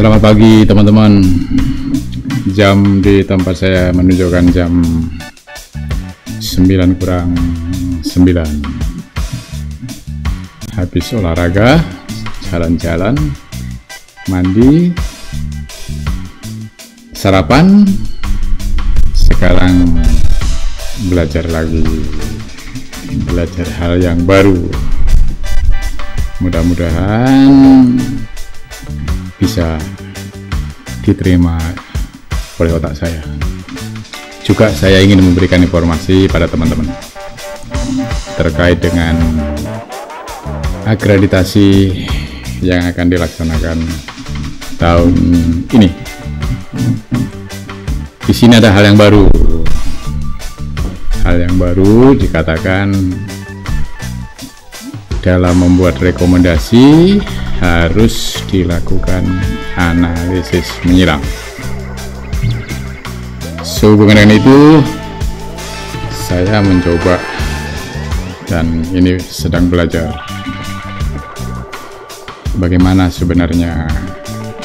Selamat pagi teman-teman. Jam di tempat saya menunjukkan jam 9 kurang 9. Habis olahraga, jalan-jalan, mandi, sarapan, sekarang belajar lagi, belajar hal yang baru. Mudah-mudahan bisa diterima oleh otak saya. Juga saya ingin memberikan informasi pada teman-teman terkait dengan akreditasi yang akan dilaksanakan tahun ini. Di sini ada hal yang baru. Hal yang baru dikatakan dalam membuat rekomendasi harus dilakukan analisis menyilang. Sehubungan dengan itu, saya mencoba dan ini sedang belajar bagaimana sebenarnya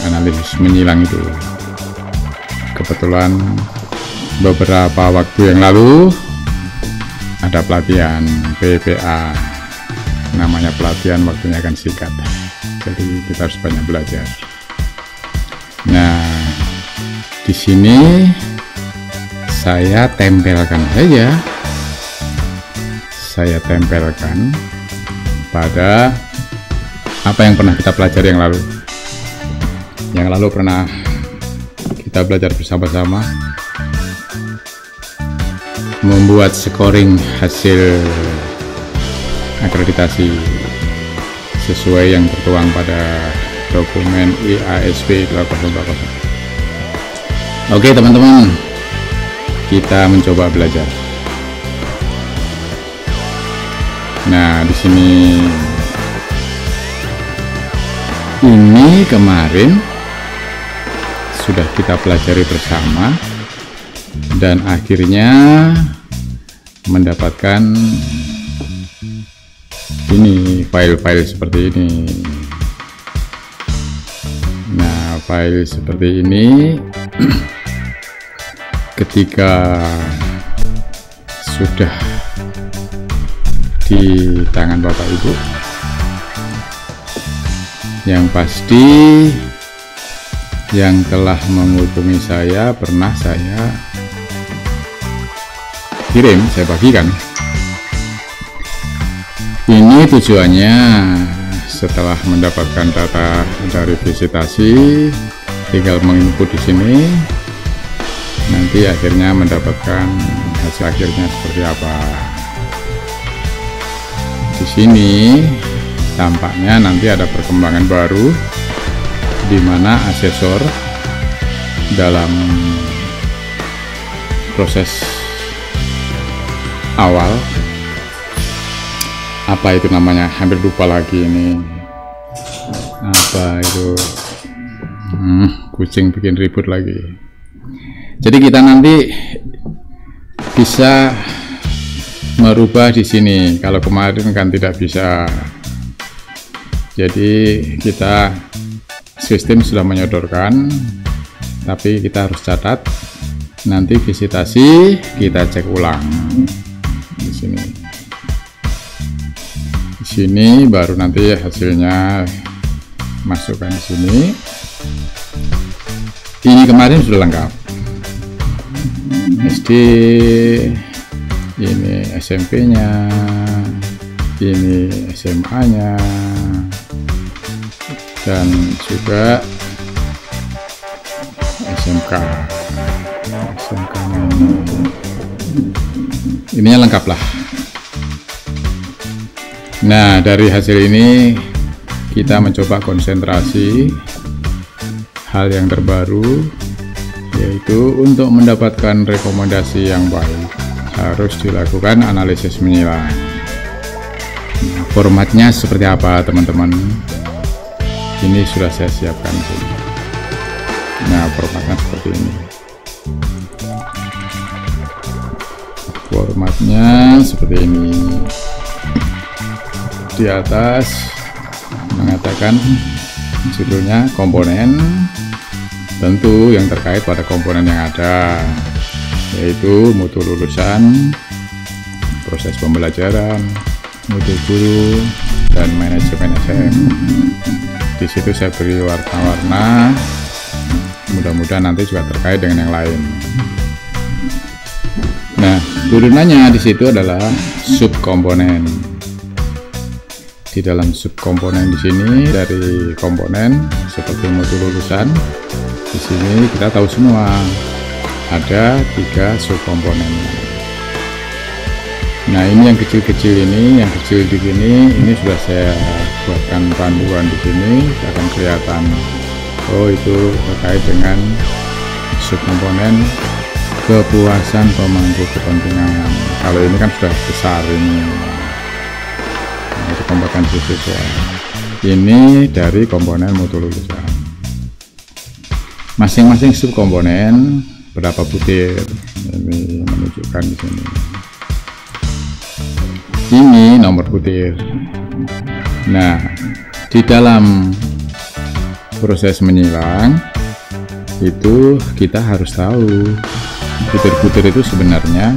analisis menyilang itu. Kebetulan beberapa waktu yang lalu ada pelatihan PPA, namanya pelatihan waktunya akan singkat, jadi kita harus banyak belajar. Nah, di sini saya tempelkan saja, saya tempelkan pada apa yang pernah kita pelajari yang lalu. Yang lalu pernah kita belajar bersama-sama membuat scoring hasil akreditasi sesuai yang tertuang pada dokumen IASP 2020. Oke teman-teman, kita mencoba belajar. Nah, di sini ini kemarin sudah kita pelajari bersama dan akhirnya mendapatkan ini file-file seperti ini. Nah, file seperti ini ketika sudah di tangan Bapak Ibu, yang pasti yang telah menghubungi saya pernah saya kirim, saya bagikan. Ini tujuannya setelah mendapatkan data dari visitasi, tinggal menginput di sini, nanti akhirnya mendapatkan hasil akhirnya seperti apa. Di sini tampaknya nanti ada perkembangan baru, di mana asesor dalam proses awal, apa itu namanya, hampir lupa lagi ini apa itu, kucing bikin ribut lagi. Jadi kita nanti bisa merubah di sini, kalau kemarin kan tidak bisa. Jadi kita sistem sudah menyodorkan, tapi kita harus catat, nanti visitasi kita cek ulang di sini. Sini baru nanti hasilnya masukkan di sini. Ini kemarin sudah lengkap, SD, ini SMP-nya, ini SMA-nya, dan juga SMK-nya. Ininya lengkap lah. Nah, dari hasil ini kita mencoba konsentrasi hal yang terbaru, yaitu untuk mendapatkan rekomendasi yang baik harus dilakukan analisis menyilang. Nah, formatnya seperti apa teman-teman? Ini sudah saya siapkan. Nah, formatnya seperti ini. Formatnya seperti ini. Di atas mengatakan judulnya komponen, tentu yang terkait pada komponen yang ada, yaitu mutu lulusan, proses pembelajaran, mutu guru, dan manajemen SM. Di situ saya beri warna-warna, mudah-mudahan nanti juga terkait dengan yang lain. Nah, turunannya di situ adalah subkomponen. Di dalam subkomponen di sini dari komponen seperti mutu lulusan, di sini kita tahu semua ada 3 subkomponen. Nah, ini yang kecil-kecil ini, yang kecil di sini, ini sudah saya buatkan panduan di sini, akan kelihatan. Oh, itu terkait dengan subkomponen kepuasan pemangku kepentingan. Kalau ini kan sudah besar ini, untuk kompetensi siswa. Ini dari komponen mutu lulusan. Masing-masing subkomponen berapa butir? Ini menunjukkan di sini. Ini nomor butir. Nah, di dalam proses menyilang itu kita harus tahu butir-butir itu sebenarnya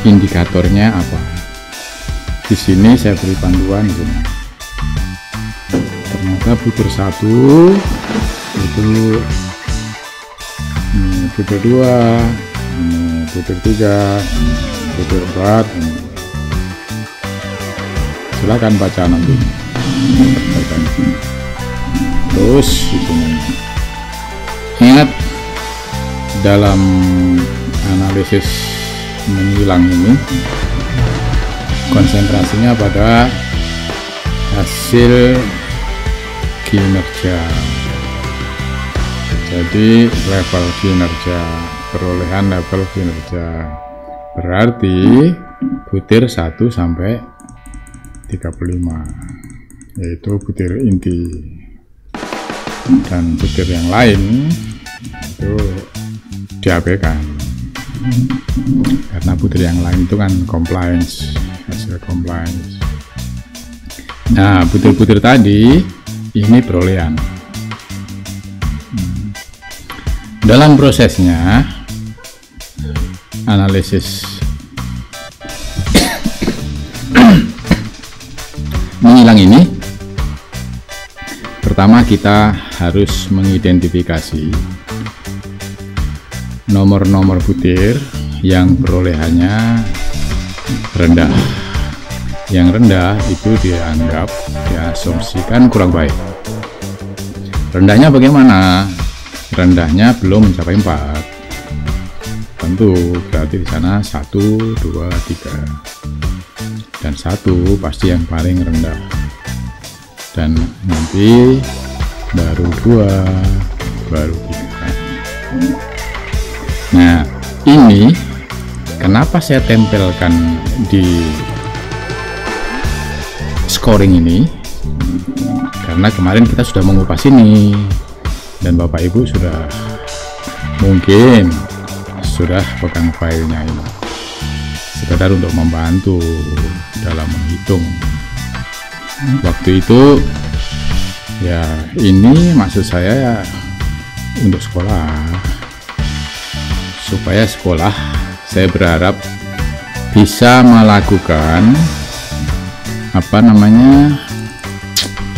indikatornya apa. Di sini saya beri panduan di sini. Ternyata butir 1 itu butir 2, butir 3, butir 4. Silakan baca nanti. Terus di sini. Ingat, dalam analisis menyilang ini konsentrasinya pada hasil kinerja. Jadi level kinerja, perolehan level kinerja. Berarti butir 1 sampai 35, yaitu butir inti, dan butir yang lain itu diabaikan karena butir yang lain itu kan compliance, hasil compliance. Nah, butir-butir tadi ini perolehan. Dalam prosesnya analisis menyilang ini, pertama kita harus mengidentifikasi nomor-nomor butir yang perolehannya rendah. Yang rendah itu dianggap, diasumsikan kurang baik. Rendahnya bagaimana? Rendahnya belum mencapai 4. Tentu berarti di sana 1, 2, 3. Dan 1 pasti yang paling rendah, dan nanti baru 2, baru 3. Nah, ini kenapa saya tempelkan di scoring ini, karena kemarin kita sudah mengupas ini dan Bapak Ibu sudah mungkin sudah pegang filenya ini, sekedar untuk membantu dalam menghitung. Waktu itu ya, ini maksud saya ya untuk sekolah, supaya sekolah, saya berharap bisa melakukan apa namanya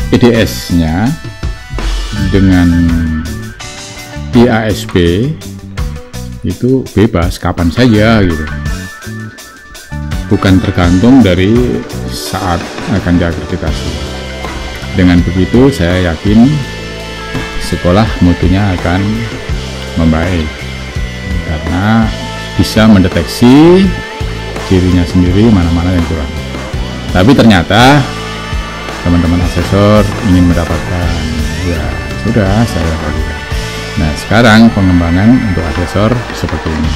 EDS-nya dengan IASP itu bebas kapan saja gitu, bukan tergantung dari saat akan diakreditasi. Dengan begitu saya yakin sekolah mutunya akan membaik, karena bisa mendeteksi dirinya sendiri mana-mana yang kurang. Tapi ternyata teman-teman asesor ingin mendapatkan, ya sudah saya lakukan. Nah, sekarang pengembangan untuk asesor seperti ini.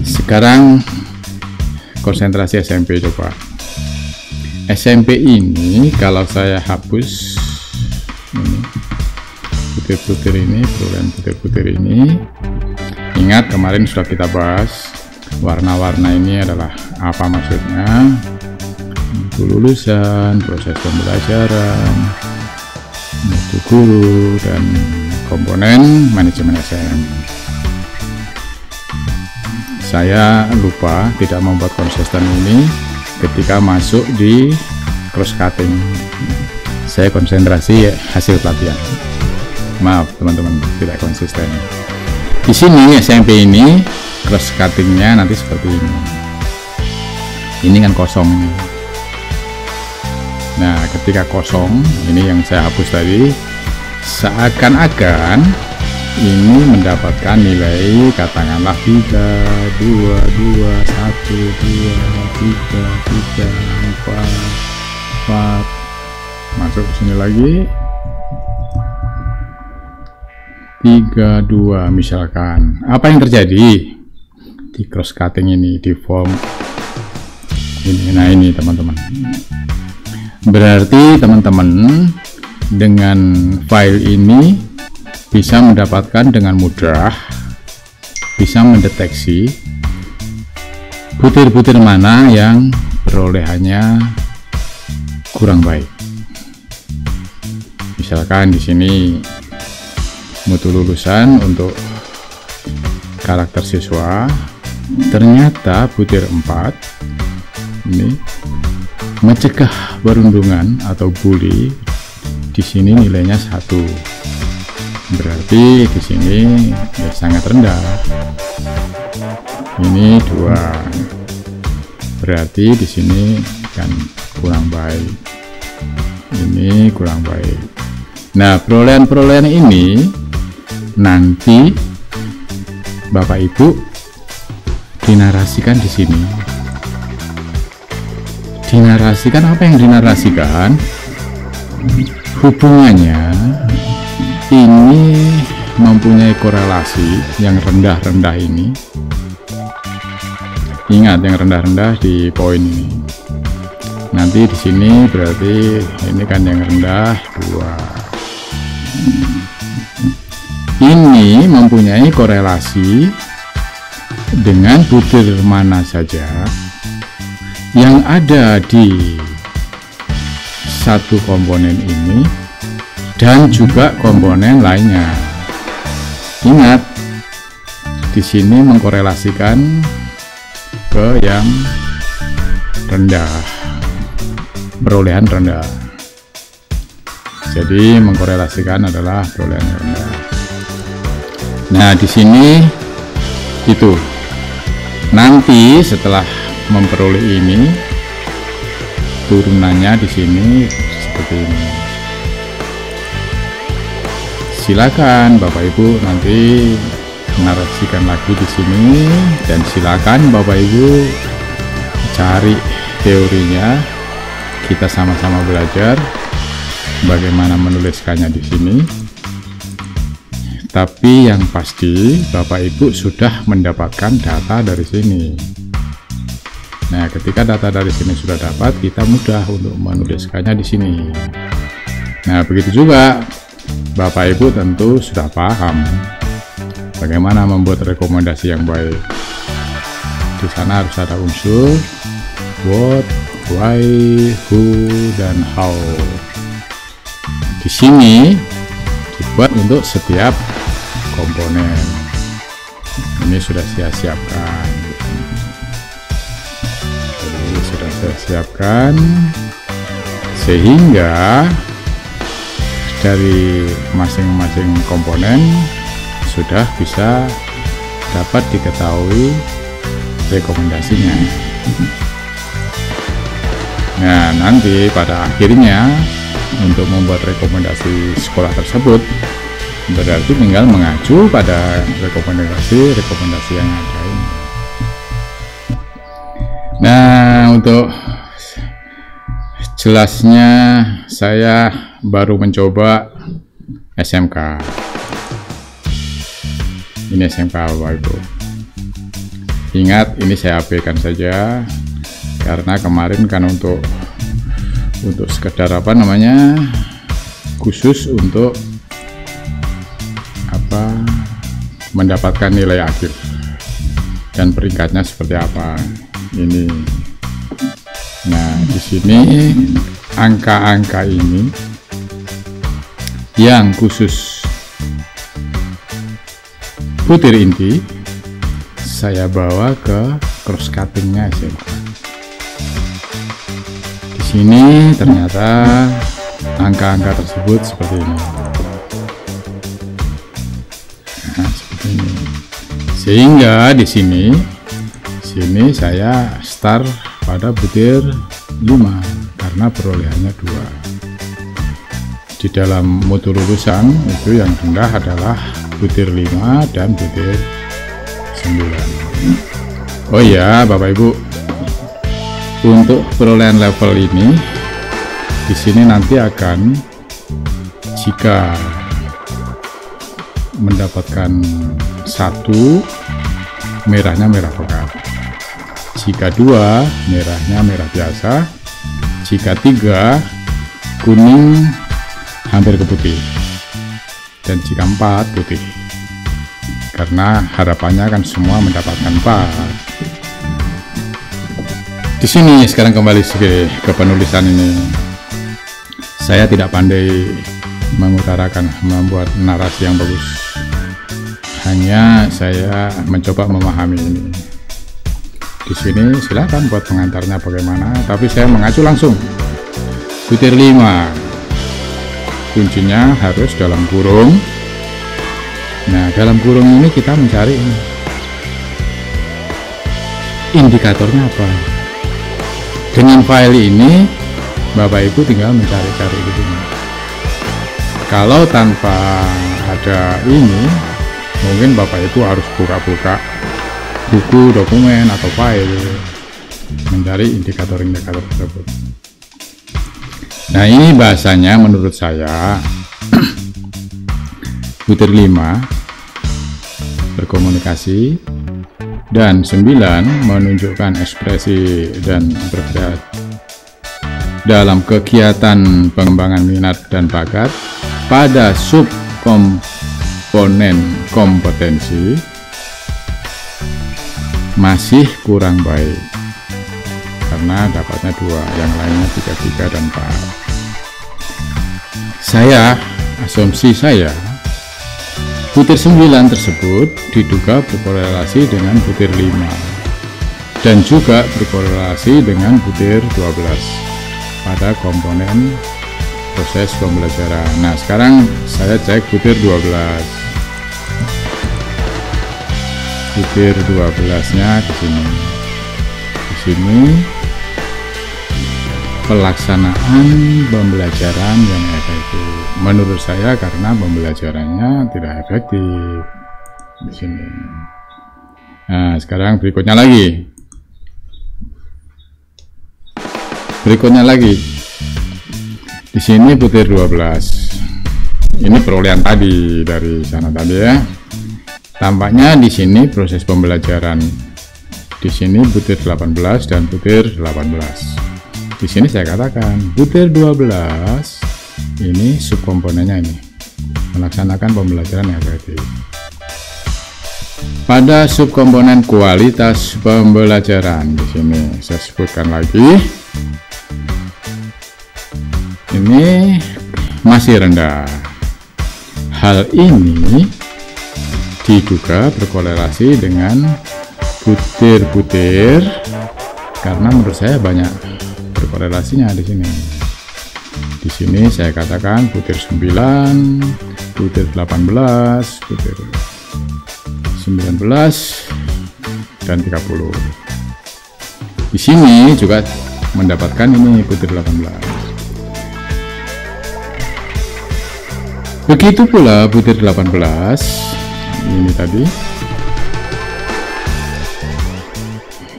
Sekarang konsentrasi SMP coba. SMP ini kalau saya hapus ini butir-butir ini, perolehan butir-butir ini, ingat kemarin sudah kita bahas warna-warna ini adalah apa maksudnya, mutu lulusan, proses pembelajaran, mutu guru, dan komponen manajemen SM. Saya lupa tidak membuat konsisten ini ketika masuk di cross cutting. Saya konsentrasi hasil pelatihan. Maaf teman-teman, tidak konsisten. Di sini SMP ini cross cuttingnya nanti seperti ini. Ini kan kosong. Nah, ketika kosong, ini yang saya hapus tadi, seakan-akan ini mendapatkan nilai katakanlah 3, 2, 2, 1, 2, 3, 3, 4, 4. Masuk ke sini lagi. 3, 2 misalkan. Apa yang terjadi di cross cutting ini, di form ini? Nah, ini teman-teman. Berarti teman-teman dengan file ini bisa mendapatkan dengan mudah, bisa mendeteksi butir-butir mana yang perolehannya kurang baik. Misalkan di sini mutu lulusan untuk karakter siswa, ternyata butir 4 ini mencegah perundungan atau bully, di sini nilainya 1. Berarti di sini ya sangat rendah. Ini 2. Berarti di sini kan kurang baik. Ini kurang baik. Nah, perolehan-perolehan ini nanti Bapak Ibu dinarasikan di sini. Dinarasikan apa yang dinarasikan? Hubungannya ini mempunyai korelasi yang rendah-rendah ini. Ingat yang rendah-rendah di poin ini. Nanti di sini berarti ini kan yang rendah 2. Ini mempunyai korelasi dengan butir mana saja yang ada di satu komponen ini dan juga komponen lainnya. Ingat, di sini mengkorelasikan ke yang rendah, perolehan rendah. Jadi mengkorelasikan adalah perolehan rendah. Nah, di sini itu nanti setelah memperoleh ini, turunannya di sini seperti ini. Silakan Bapak Ibu nanti menarasikan lagi di sini, dan silakan Bapak Ibu cari teorinya. Kita sama-sama belajar bagaimana menuliskannya di sini. Tapi yang pasti Bapak Ibu sudah mendapatkan data dari sini. Nah, ketika data dari sini sudah dapat, kita mudah untuk menuliskannya di sini. Nah, begitu juga Bapak Ibu tentu sudah paham bagaimana membuat rekomendasi yang baik. Di sana harus ada unsur what, why, who, dan how. Di sini dibuat untuk setiap komponen. Ini sudah saya siapkan. Saya siapkan sehingga dari masing-masing komponen sudah bisa dapat diketahui rekomendasinya. Nah, nanti pada akhirnya untuk membuat rekomendasi sekolah tersebut berarti tinggal mengacu pada rekomendasi yang ada ini. Nah, untuk jelasnya saya baru mencoba SMK. Ini SMK Bapak Ibu. Ingat, ini saya abaikan saja karena kemarin kan untuk sekedar apa namanya, khusus untuk apa, mendapatkan nilai akhir dan peringkatnya seperti apa. Ini, nah di sini angka-angka ini yang khusus butir inti saya bawa ke cross cuttingnya SMA. Di sini ternyata angka-angka tersebut seperti ini. Nah, seperti ini. Sehingga di sini saya start pada butir 5 karena perolehannya 2. Di dalam mutu lulusan itu yang rendah adalah butir 5 dan butir 9. Oh ya, Bapak Ibu, untuk perolehan level ini di sini nanti akan, jika mendapatkan 1, merahnya merah pekat, jika 2, merahnya merah biasa, jika 3, kuning hampir ke putih, dan jika 4, putih. Karena harapannya kan semua mendapatkan 4. Di sini sekarang kembali ke penulisan ini. Saya tidak pandai mengutarakan, membuat narasi yang bagus. Hanya saya mencoba memahami ini. Di sini silakan buat pengantarnya bagaimana, tapi saya mengacu langsung. Butir 5, kuncinya harus dalam kurung. Nah, dalam kurung ini kita mencari ini. Indikatornya apa? Dengan file ini Bapak Ibu tinggal mencari-cari di sini. Kalau tanpa ada ini, mungkin Bapak Ibu harus buka-buka buku, dokumen, atau file mencari indikator-indikator tersebut. Nah, ini bahasanya menurut saya butir 5 berkomunikasi dan 9 menunjukkan ekspresi dan bergerak dalam kegiatan pengembangan minat dan bakat pada subkomponen kompetensi masih kurang baik karena dapatnya 2, yang lainnya 3, 3, dan 4. Asumsi saya butir 9 tersebut diduga berkorelasi dengan butir 5 dan juga berkorelasi dengan butir 12 pada komponen proses pembelajaran. Nah, sekarang saya cek butir 12. Butir 12-nya di sini. Di sini pelaksanaan pembelajaran yang efektif. Menurut saya karena pembelajarannya tidak efektif di sini. Nah, sekarang berikutnya lagi. Di sini butir 12. Ini perolehan tadi dari sana tadi ya. Tampaknya di sini proses pembelajaran. Di sini butir 18 dan butir 18. Di sini saya katakan butir 12 ini subkomponennya ini melaksanakan pembelajaran yang efektif. Pada subkomponen kualitas pembelajaran di sini saya sebutkan lagi, ini masih rendah. Hal ini diduga berkorelasi dengan butir-butir karena menurut saya banyak berkorelasinya di sini. Di sini saya katakan butir 9, butir 18, butir 19, dan 30. Di sini juga mendapatkan ini butir 18. Begitu pula butir 18 ini tadi.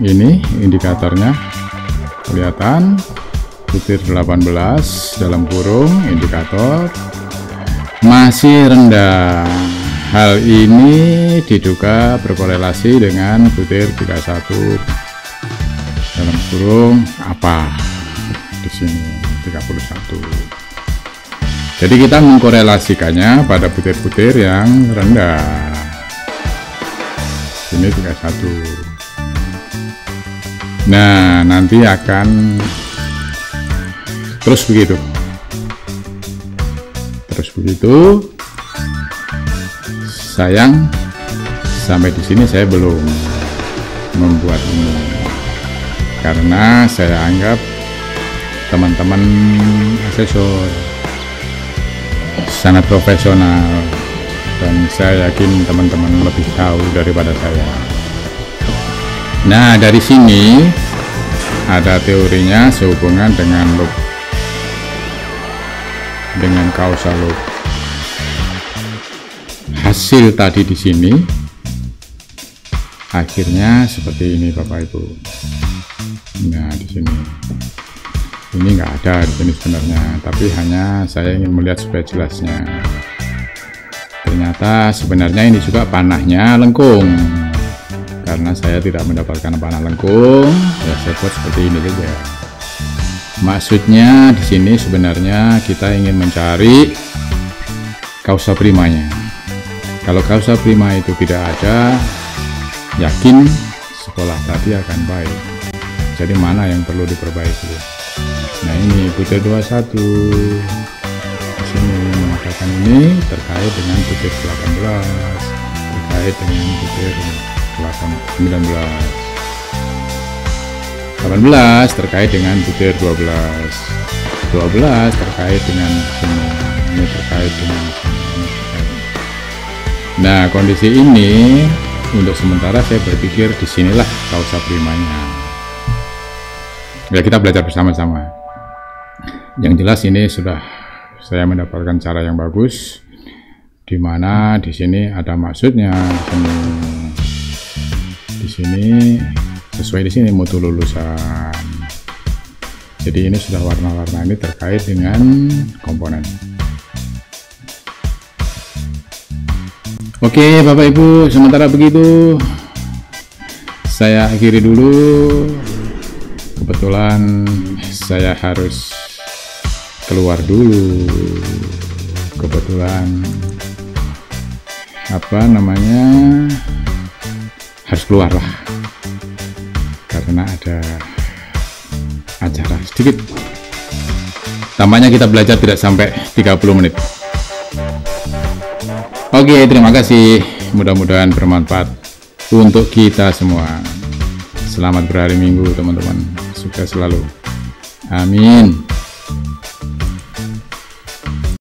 Ini indikatornya kelihatan, butir 18 dalam kurung indikator masih rendah. Hal ini diduga berkorelasi dengan butir 31 dalam kurung apa di sini 31. Jadi kita mengkorelasikannya pada butir-butir yang rendah. Ini 31. Nah, nanti akan terus begitu. Sayang Sampai di sini saya belum membuat ini karena saya anggap teman-teman asesor sangat profesional dan saya yakin teman-teman lebih tahu daripada saya. Nah, dari sini ada teorinya sehubungan dengan loop, dengan causal loop. Hasil tadi di sini akhirnya seperti ini Bapak Ibu. Nah, di sini ini nggak ada di sini sebenarnya, tapi hanya saya ingin melihat supaya jelasnya. Ternyata sebenarnya ini juga panahnya lengkung. Karena saya tidak mendapatkan panah lengkung, ya saya buat seperti ini saja. Maksudnya di sini sebenarnya kita ingin mencari kausa primanya. Kalau kausa prima itu tidak ada, yakin sekolah tadi akan baik. Jadi mana yang perlu diperbaiki? Nah, ini butir 21 di sini mengatakan ini terkait dengan butir 18, terkait dengan butir 19, 18 terkait dengan butir 12 terkait dengan sini, ini terkait dengan sini. Nah, kondisi ini untuk sementara saya berpikir disinilah kausa primanya. Ya, kita belajar bersama-sama. Yang jelas ini sudah saya mendapatkan cara yang bagus, di mana di sini ada maksudnya, di sini sesuai di sini mutu lulusan. Jadi ini sudah warna-warna ini terkait dengan komponen. Oke Bapak Ibu, sementara begitu saya akhiri dulu. Kebetulan saya harus keluar dulu. Kebetulan harus keluar lah karena ada acara sedikit. Tampaknya kita belajar tidak sampai 30 menit. Oke, terima kasih. Mudah-mudahan bermanfaat untuk kita semua. Selamat berhari Minggu teman-teman. Sukses selalu. Amin.